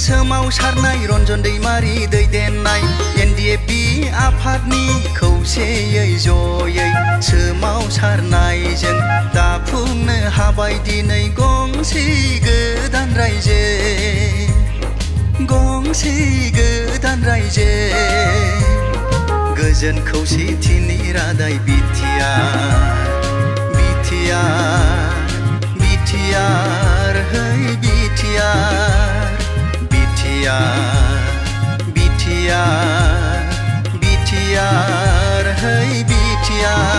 सोमावसारनाय रन्जन दैमारि दैदेननाय NDFB आफादनि खौसेयै जयै सोमावसारनायजों दाफुंनो हाबाय दिनै गंसे गोदान रायजो, गंसे गोदान रायजो। गोजोन खौसेथिनि रादाय बिटिआर है बिटिआर है बिटिआर।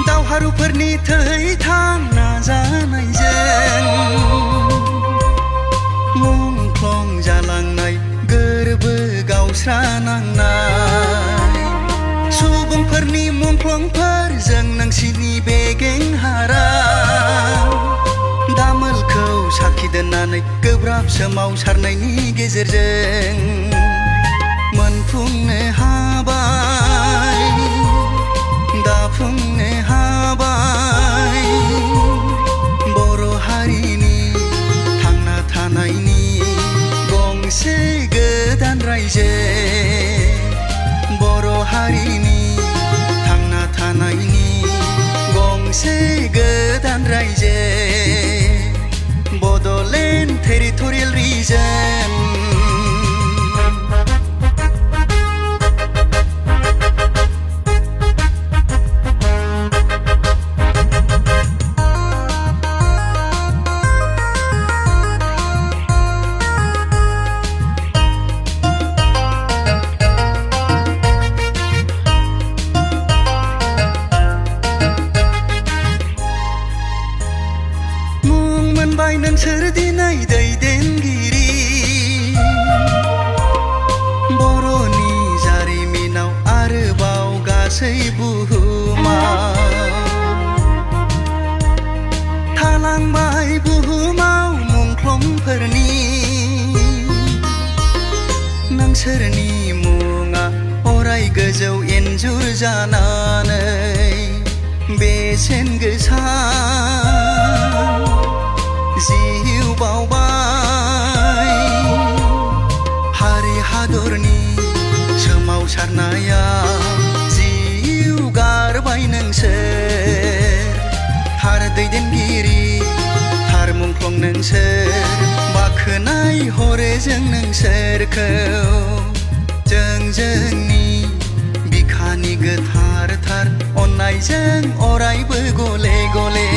दावहारुफोरनि थैथां नाजानायजों मुंख्लं जालांनाय गोरबो गावस्रानांनाय सुबुंफोरनि मुंख्लंफोरजों नोंसिनि बेगेंहाराव दामोलखौ साखि दोननानै गोब्राब सोमावसारनायनि गेजेरजों मोनफुंनो हाबाय, दाफुंनो हाबाय बर' हारिनि थांना थानायनि गंसे गोदान रायजो, बर' हारिनि थांना थानायनि गंसे गोदान रायजो बड'लेण्ड टेरिटरियेल रिजन। मोनबाय नोंसोर दिनै दैदेनगिरि बर'नि जारिमिनाव आरोबाव गासै बुहुमाव थालांबाय बुहुमाव मुंख्लंफोरनि नोंसोरनि मुङा अराय गोजौ एन्जुर जानानै बेसेन गोसा जिउ बावबाय। हारि हादरनि सोमावसारनायाव जिउ गारबाय नोंसोर, थार दैदेनगिरि थार मुंख्लं नोंसोर, बाखोनाय हरो जों नोंसोरखौ। जों जोंनि बिखानि गोथार थार अननायजों अरायबो गले गले